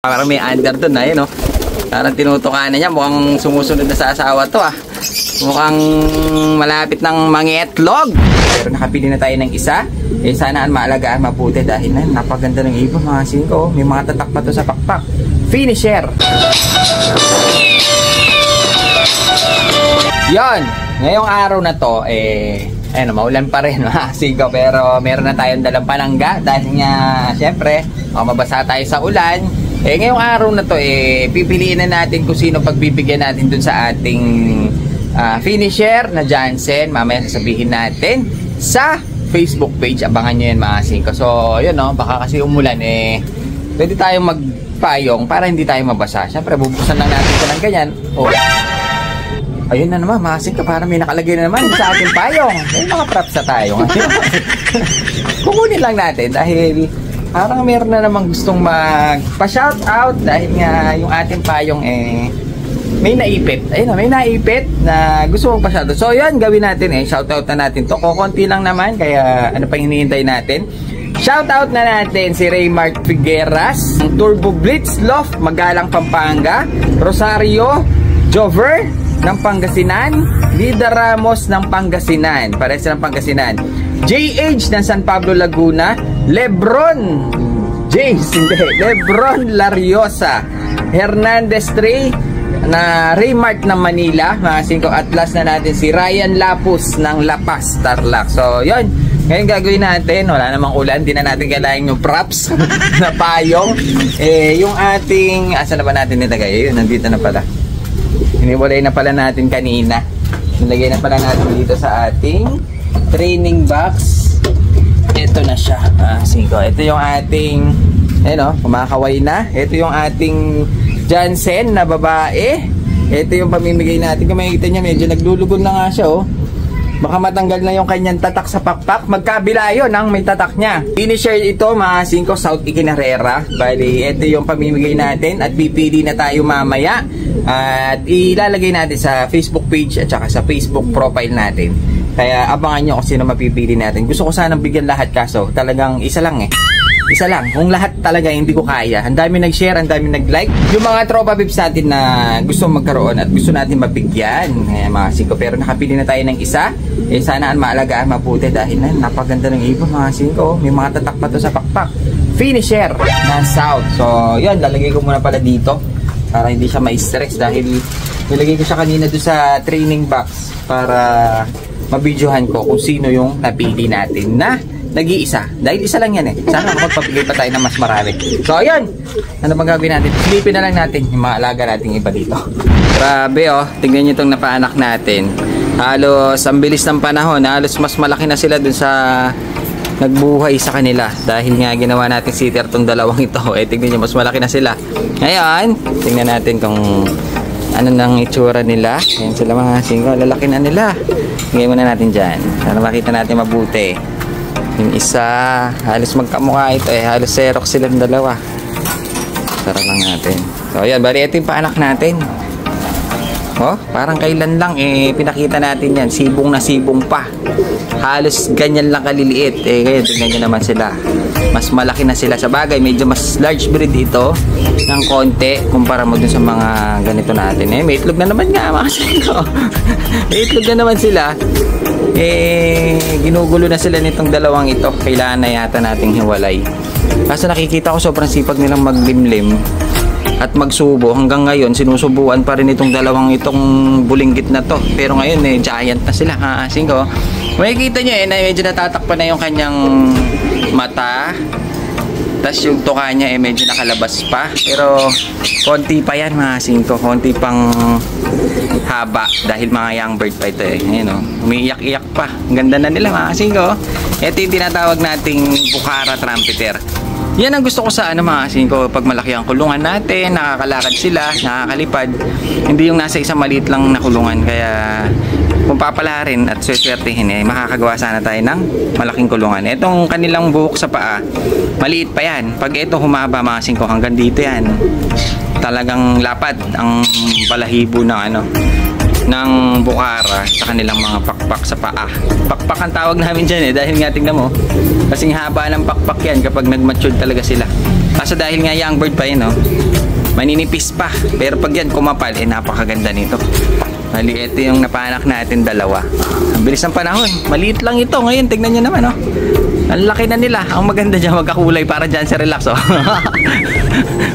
Parang may under doon na no? Parang tinutukan na niya. Mukhang sumusunod na sa asawa to Mukhang malapit ng mangi-etlog. Pero nakapili na tayo ng isa. Sana maalagaan mabuti dahil napaganda ng ibon mga singko. May mga tatak pa to sa pakpak. Finisher. Yon. Ngayong araw na to maulan pa rin mga singko. Pero meron na tayong dalang panangga. Dahil nga syempre mabasa tayo sa ulan. Ngayong araw na to pipiliin na natin kung sino pagbibigyan natin dun sa ating finisher na Jansen. Mamaya sasabihin natin sa Facebook page. Abangan nyo yan mga singko. So yun baka kasi umulan pwede tayong magpayong para hindi tayo mabasa. Siyempre bubuksan lang natin ito ng ganyan. Ayun na naman mga singko, parang may nakalagay na naman sa ating payong. May mga props na tayo. Kukunin lang natin dahil parang meron na namang gustong magpa-shoutout dahil nga yung ating payong may naipit. Ayun may naipit na gusto mong pa-shoutout. So yun, gawin natin shoutout na natin to. Kukunti lang naman, kaya ano pa hinihintay natin. Shoutout na natin si Raymart Figueras, Turbo Blitz Loft, Magalang, Pampanga, Rosario Jover ng Pangasinan, Lida Ramos ng Pangasinan, parehas ng Pangasinan, JH ng San Pablo, Laguna, Lebron Lariosa, Hernandez Trey na Raymart ng Manila, mga singko. At last na natin si Ryan Lapus ng La Paz, Tarlac. So yun, ngayon gagawin natin, wala namang ulan, di na natin kailangan yung props na payong. Yung ating, asa na ba natin nilagay? Yun, nandito na pala. Hiniwalay na pala natin kanina. Nilagay na pala natin dito sa ating training box. Ito na siya. Ito yung ating kumakaway na. Ito yung ating Jansen na babae. Ito yung pamimigay natin. Kung makikita niya, medyo naglulugon na nga siya Baka matanggal na yung kanyang tatak sa pakpak. Magkabila yun ang may tatak niya. Finisher ito mga singko, South Ikinarera. Bali, ito yung pamimigay natin at pipili na tayo mamaya. At ilalagay natin sa Facebook page at saka sa Facebook profile natin. Kaya abangan nyo kung sino mapipili natin. Gusto ko sanang bigyan lahat kaso talagang isa lang Isa lang. Kung lahat talaga hindi ko kaya. Ang dami nag-share, ang dami nag-like. Yung mga tropa pips natin na gusto magkaroon at gusto natin mabigyan. Mga singko. Pero nakapili na tayo ng isa. Sana maalagaan mabuti dahil napaganda ng ibon mga singko. May mga tatak pa to sa pakpak. Finisher na South. So yun, lalagay ko muna pala dito para hindi siya ma-stress dahil nilagay ko siya kanina doon sa training box para mabidyohan ko kung sino yung napili natin na nag-iisa. Dahil isa lang yan Sana makapagpapigay pa tayo ng mas marami. So ayun, ano bang gagawin natin? Silipin na lang natin yung mga alaga nating iba dito. Grabe tingnan nyo itong napaanak natin. Halos ang bilis ng panahon. Halos mas malaki na sila dun sa nagbuhay sa kanila. Dahil nga ginawa natin sitter tong dalawang ito. Tingnan nyo, mas malaki na sila. Ngayon, tingnan natin kung ano nang itsura nila. Ayan sila mga singko. Lalaki na nila. Ngayon muna natin dyan para makita natin mabuti. Yung isa, halos magkamukha ito halos Xerox silang dalawa. Tara lang natin. So ayan, bali ito yung paanak natin. Parang kailan lang pinakita natin yan. Sibong na sibong pa. Halos ganyan lang kaliliit. Ngayon, tignan nyo naman sila. Mas malaki na sila. Sa bagay, medyo mas large breed ito ng konti kumpara mo dun sa mga ganito natin. May itlog na naman nga mga sino. May itlog na naman sila. Ginugulo na sila nitong dalawang ito. Kailangan na yata nating hiwalay. Kaso nakikita ko sobrang sipag nilang maglimlim at magsubo. Hanggang ngayon sinusubuan pa rin itong dalawang itong bulinggit na to. Pero ngayon giant na sila singko. Makikita nyo medyo natatakpan na yung kanyang mata. Tapos yung tuka niya medyo nakalabas pa. Pero konti pa yan mga singko. Konti pang haba dahil mga young bird pa ito umiiyak-iyak pa. Ang ganda na nila mga singko. Ito yung tinatawag nating Bukhara Trumpeter. Yan ang gusto ko sa mga singko. Pag malaki ang kulungan natin, nakakalakad sila, nakakalipad. Hindi yung nasa isang maliit lang na kulungan. Kaya kung papalarin at sweswertehin makakagawa sana tayo ng malaking kulungan. Itong kanilang buhok sa paa, maliit pa yan. Pag ito humaba mga singko, hanggang dito yan. Talagang lapad ang balahibo ng ng Bukhara sa kanilang mga pakpak sa paa. Pakpak ang tawag namin dyan dahil nga tingnan mo, kasing haba ng pakpak yan kapag nag-mature talaga sila. Kaso dahil nga young bird pa yun, no? Maninipis pa. Pero pag yan kumapal, napakaganda nito. Mali, ito yung napanak natin dalawa. Ang bilis ng panahon. Maliit lang ito. Ngayon, tignan nyo naman, oh. Ang laki na nila. Ang maganda dyan, magkakulay para dyan sa relax, oh.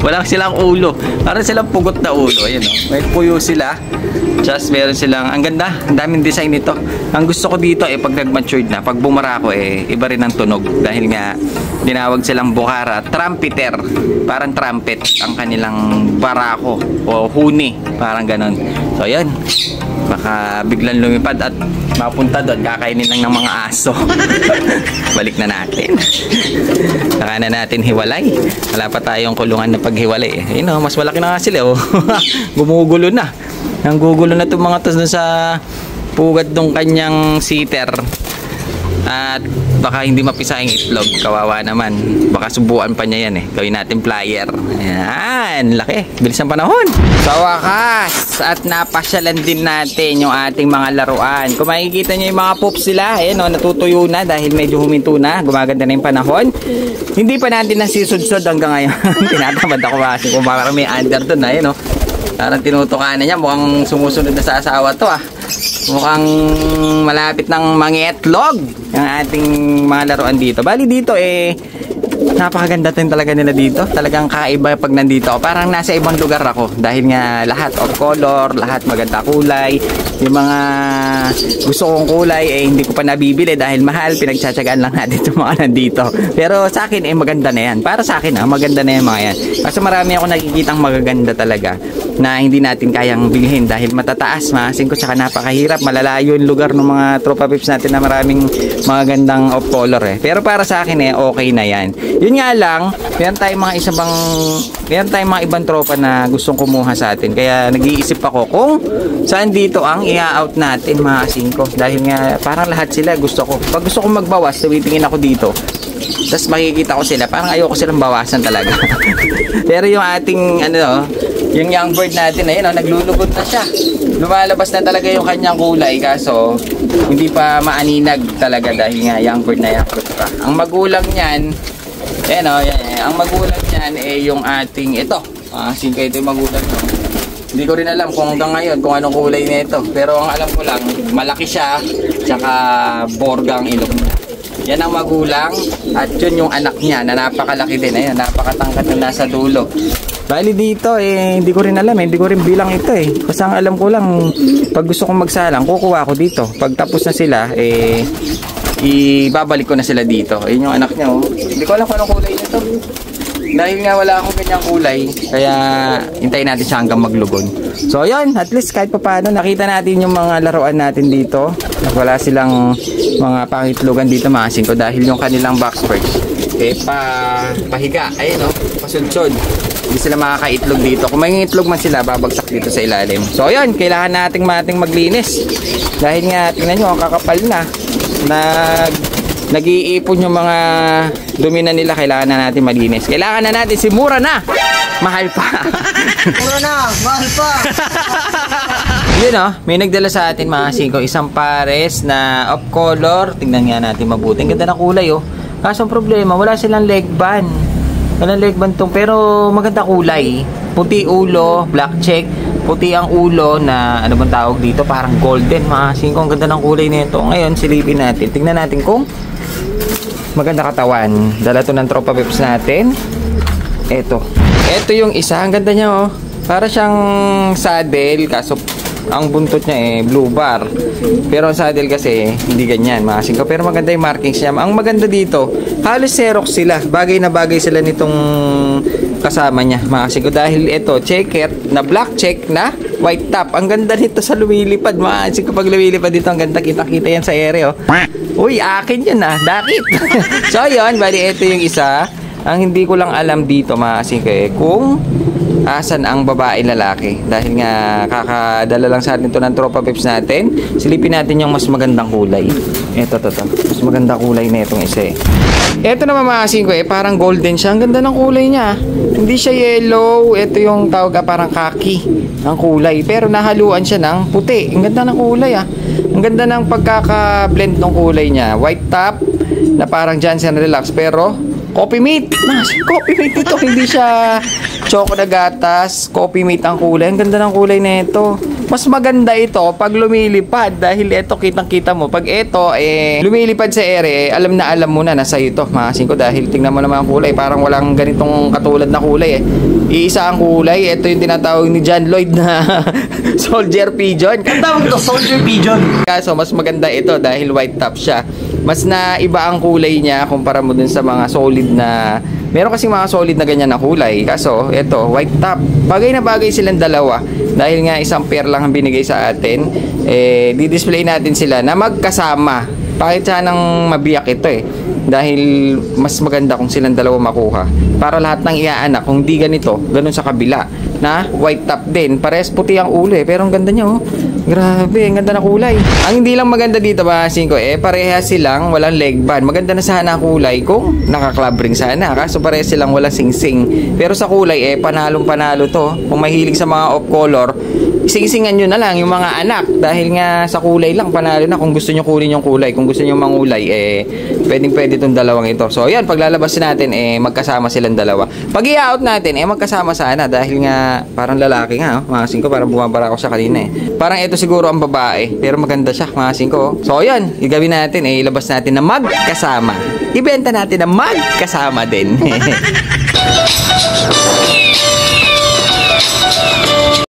Wala silang ulo. Parang silang pugot na ulo. Ayan, oh. May puyo sila. Just meron silang, ang ganda. Ang daming design nito. Ang gusto ko dito, pag nag-matured na, pag bumara ko, iba rin ang tunog. Dahil nga, tinawag silang bukara. Trumpeter. Parang trumpet ang kanilang barako o huni. Parang ganon. So, ayan. Baka biglang lumipad at mapunta doon, kakainin lang ng mga aso. Balik na natin. Saka na natin hiwalay. Wala pa tayong kulungan na paghiwalay. You know, mas malaki na nga sila, oh. Gumugulo na. Nanggugulo na itong mga tos dun sa pugad ng kanyang sitter. At baka hindi mapisa yung itlog. Kawawa naman. Baka subuan pa niya yan, Gawin natin flyer. Ayan, laki. Bilis ng panahon. Sa wakas, at napasyalan din natin yung ating mga laruan. Kung makikita nyo yung mga poops sila, natutuyo na dahil medyo huminto na. Gumaganda na yung panahon. Hindi pa natin nasisudsod hanggang ngayon. Tinatamad ako kasi kung baka may under dun, Parang tinutukan na niya. Mukhang sumusunod na sa asawa to, Mukhang malapit ng mangitlog ang ating mga laruan dito. Bali dito, napakaganda din talaga nila dito. Talagang kakaiba pag nandito ako. Parang nasa ibang lugar ako. Dahil nga lahat of color, lahat maganda kulay. Yung mga gusto kong kulay, hindi ko pa nabibili dahil mahal. Pinagtsatsagaan lang natin itong mga nandito. Pero sa akin, maganda na yan. Para sa akin, maganda na yan mga yan. Kasi marami ako nakikitang magaganda talaga na hindi natin kayang bilhin dahil matataas, maasin ko, tsaka napakahirap, malalayo yung lugar ng mga tropa pips natin na maraming mga gandang off color Pero para sa akin okay na yan. Yun nga lang, meron tayong mga ibang tropa na gustong kumuha sa atin. Kaya nag-iisip ako kung saan dito ang i-out natin mga singko. Dahil nga parang lahat sila gusto ko. Pag gusto kong magbawas, tumitingin ako dito. Tapos makikita ko sila, parang ayoko silang bawasan talaga. Pero yung ating yung young bird natin naglulubot na siya. Lumalabas na talaga yung kanyang kulay kaso hindi pa maaninag talaga dahil nga young bird na young bird pa. Ang magulang niyan, ang magulang niyan yung ating ito. Singka ito yung magulang nyo. Hindi ko rin alam kung hanggang ngayon kung anong kulay na ito. Pero ang alam ko lang, malaki siya, tsaka borgang ilong niya. Yan ang magulang at yun yung anak niya na napakalaki din. Ayan, napakatangkat na nasa dulo. Bali dito hindi ko rin alam hindi ko rin bilang ito Kasi ang alam ko lang, pag gusto kong magsalang, kukuha ko dito. Pag tapos na sila, ibabalik ko na sila dito. Ayun yung anak niya, Hindi ko alam kung anong kulay nito. Dahil nga wala akong ganyang kulay, kaya hintayin natin siya hanggang maglugon. So ayun, at least kahit pa paano nakita natin yung mga laruan natin dito. Wala silang mga pangitlogan dito mga singko dahil yung kanilang box perch pahiga, pasudsod. Hindi sila makakaitlog dito. Kung may itlog man sila, babagsak dito sa ilalim. So ayun, kailangan nating maglinis. Dahil nga, tingnan nyo, ang kakapal na. Nag-iipon yung mga dumi na nila. Kailangan na natin malinis. Kailangan na natin si Mura na. Mahal pa. Mura na, mahal pa. Yun may nagdala sa atin mga singko. Isang pares na off color. Tingnan nga natin mabuti. Ang ganda ng kulay Kaso ang problema, wala silang leg band. Walang leg band tong, pero maganda kulay. Puti ulo, black check. Puti ang ulo na, ano bang tawag dito? Parang golden, mga singko. Ang ganda ng kulay nito. Ngayon, silipin natin. Tingnan natin kung maganda katawan. Dala to ng tropa pips natin. Ito yung isa. Ang ganda niya, Para siyang saddle, kaso ang buntot niya blue bar. Pero ang saddle kasi hindi ganyan mga singko. Pero maganda yung markings niya. Ang maganda dito, halos Xerox sila. Bagay na bagay sila nitong kasama niya mga singko. Dahil ito, checket na black check na white top. Ang ganda nito sa lumilipad mga singko. Pag lumilipad dito, ang ganda kita yan sa ere Uy, akin yan dakit. So yun, bali ito yung isa. Ang hindi ko lang alam dito mga singko kung asan ang babae lalaki. Dahil nga kakadala lang sa atin ito ng tropa pips natin. Silipin natin yung mas magandang kulay. Ito. Mas magandang kulay na itong isa Ito naman mga singko parang golden siya. Ang ganda ng kulay niya. Hindi siya yellow. Ito yung tawag parang khaki ang kulay. Pero nahaluan siya ng puti. Ang ganda ng kulay Ang ganda ng pagkaka-blend ng kulay niya. White top na parang Johnson Relax. Pero Coffee mate. Coffee mate ito. Hindi siya choco na gatas. Coffee mate ang kulay. Ang ganda ng kulay na ito. Mas maganda ito pag lumilipad. Dahil ito, kitang-kita mo. Pag ito, lumilipad sa ere, alam na alam mo na nasa ito. Mga singko, dahil tingnan mo naman ang kulay. Parang walang ganitong katulad na kulay Iisa ang kulay. Ito yung tinatawag ni John Lloyd na Soldier Pigeon. Ang tawag ito, Soldier Pigeon. Kaso, mas maganda ito dahil white top siya. Mas na iba ang kulay niya kumpara mo dun sa mga solid na... Meron kasing mga solid na ganyan na kulay. Kaso, ito, white top. Bagay na bagay silang dalawa. Dahil nga isang pair lang ang binigay sa atin. Di-display natin sila na magkasama. Bakit sanang mabiyak ito dahil mas maganda kung silang dalawa makuha. Para lahat ng iaanak, kung di ganito, ganun sa kabila. Na white top din. Parehas puti ang ulo pero ang ganda niya Grabe, ang ganda na kulay. Ang hindi lang maganda dito ba, singko, parehas silang walang leg band. Maganda na sana kulay kung naka-club ring sana. Kaso parehas silang walang sing-sing. Pero sa kulay, panalong-panalo to. Kung mahilig sa mga off-color, sing-singan nyo na lang yung mga anak. Dahil nga sa kulay lang, panalo na. Kung gusto nyo kunin yung kulay, kung gusto nyo mangulay, pwedeng-pwede itong dalawang ito. So, yan, paglalabas natin, magkasama silang dalawa. Pag i-out natin, magkasama sana. Dahil nga, parang lalaki nga, mga singko, parang bumabara ko siya kanina Parang ito siguro ang babae, pero maganda siya, mga singko. So, yan, igawin natin, ilabas natin na magkasama. Ibenta natin na magkasama din.